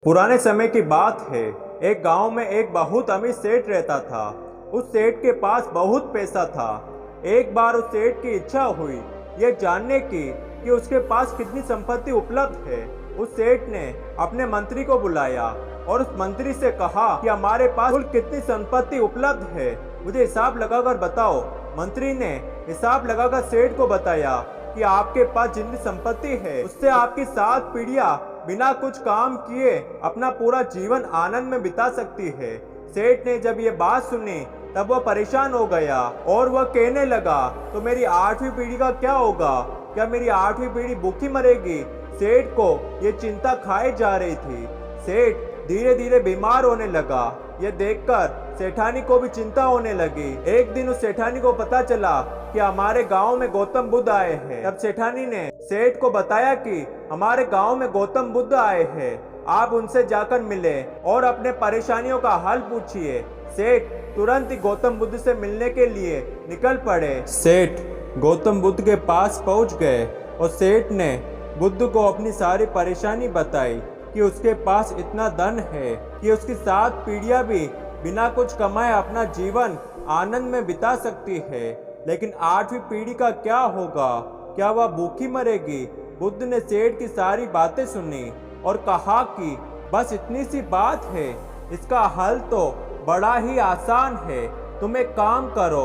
पुराने समय की बात है। एक गांव में एक बहुत अमीर सेठ रहता था। उस सेठ के पास बहुत पैसा था। एक बार उस सेठ की इच्छा हुई यह जानने की कि उसके पास कितनी संपत्ति उपलब्ध है। उस सेठ ने अपने मंत्री को बुलाया और उस मंत्री से कहा कि हमारे पास कुल कितनी संपत्ति उपलब्ध है, मुझे हिसाब लगाकर बताओ। मंत्री ने हिसाब लगाकर सेठ को बताया कि आपके पास जितनी संपत्ति है उससे आपकी 7 पीढ़ियां बिना कुछ काम किए अपना पूरा जीवन आनंद में बिता सकती है। सेठ ने जब ये बात सुनी तब वह परेशान हो गया और वह कहने लगा, तो मेरी 8वीं पीढ़ी का क्या होगा? क्या मेरी 8वीं पीढ़ी भूखी मरेगी? सेठ को ये चिंता खाई जा रही थी। सेठ धीरे धीरे बीमार होने लगा। यह देखकर सेठानी को भी चिंता होने लगी। एक दिन उस सेठानी को पता चला कि हमारे गांव में गौतम बुद्ध आए हैं। तब सेठानी ने सेठ को बताया कि हमारे गांव में गौतम बुद्ध आए हैं, आप उनसे जाकर मिले और अपने परेशानियों का हल पूछिए। सेठ तुरंत ही गौतम बुद्ध से मिलने के लिए निकल पड़े। सेठ गौतम बुद्ध के पास पहुंच गए और सेठ ने बुद्ध को अपनी सारी परेशानी बताई कि उसके पास इतना धन है कि उसकी 7 पीढ़ियां भी बिना कुछ कमाए अपना जीवन आनंद में बिता सकती है। लेकिन 8वीं पीढ़ी का क्या होगा? क्या वह भूखी मरेगी? बुद्ध ने सेठ की सारी बातें सुनी और कहा कि बस इतनी सी बात है, इसका हल तो बड़ा ही आसान है। तुम एक काम करो,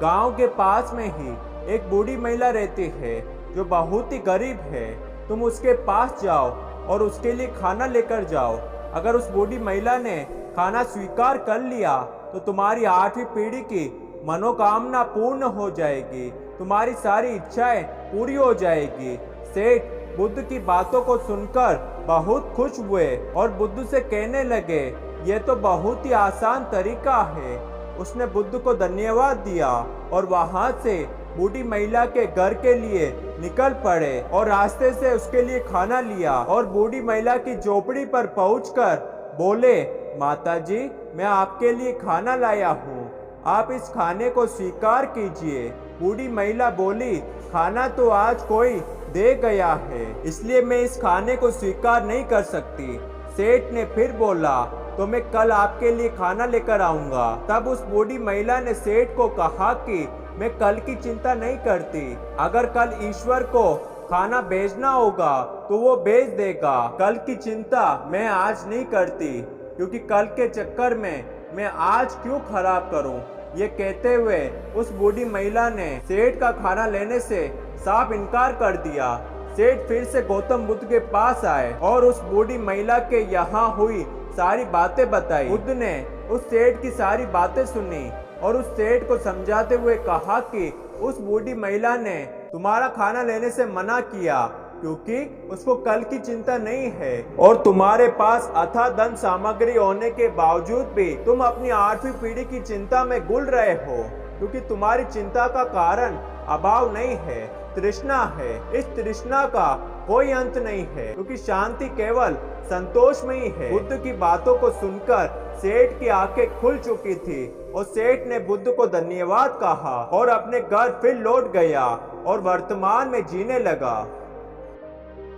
गांव के पास में ही एक बूढ़ी महिला रहती है जो बहुत ही गरीब है। तुम उसके पास जाओ और उसके लिए खाना लेकर जाओ। अगर उस बूढ़ी महिला ने खाना स्वीकार कर लिया तो तुम्हारी 8वीं पीढ़ी की मनोकामना पूर्ण हो जाएगी, तुम्हारी सारी इच्छाएं पूरी हो जाएगी। सेठ बुद्ध की बातों को सुनकर बहुत खुश हुए और बुद्ध से कहने लगे, यह तो बहुत ही आसान तरीका है। उसने बुद्ध को धन्यवाद दिया और वहां से बूढ़ी महिला के घर के लिए निकल पड़े और रास्ते से उसके लिए खाना लिया और बूढ़ी महिला की झोपड़ी पर पहुंचकर बोले, माताजी मैं आपके लिए खाना लाया हूँ, आप इस खाने को स्वीकार कीजिए। बूढ़ी महिला बोली, खाना तो आज कोई दे गया है, इसलिए मैं इस खाने को स्वीकार नहीं कर सकती। सेठ ने फिर बोला, तो मैं कल आपके लिए खाना लेकर आऊंगा। तब उस बूढ़ी महिला ने सेठ को कहा कि मैं कल की चिंता नहीं करती, अगर कल ईश्वर को खाना भेजना होगा तो वो भेज देगा। कल की चिंता मैं आज नहीं करती, क्योंकि कल के चक्कर में मैं आज क्यों खराब करूं। ये कहते हुए उस बूढ़ी महिला ने सेठ का खाना लेने से साफ इनकार कर दिया। सेठ फिर से गौतम बुद्ध के पास आए और उस बूढ़ी महिला के यहाँ हुई सारी बातें बताई। बुद्ध ने उस सेठ की सारी बातें सुनी और उस सेठ को समझाते हुए कहा कि उस बूढ़ी महिला ने तुम्हारा खाना लेने से मना किया क्योंकि उसको कल की चिंता नहीं है, और तुम्हारे पास अथाह धन सामग्री होने के बावजूद भी तुम अपनी 8वीं पीढ़ी की चिंता में गुल रहे हो, क्योंकि तुम्हारी चिंता का कारण अभाव नहीं है, तृष्णा है। इस तृष्णा का कोई अंत नहीं है, क्योंकि शांति केवल संतोष में ही है। बुद्ध की बातों को सुनकर सेठ की आंखें खुल चुकी थी और सेठ ने बुद्ध को धन्यवाद कहा और अपने घर फिर लौट गया और वर्तमान में जीने लगा।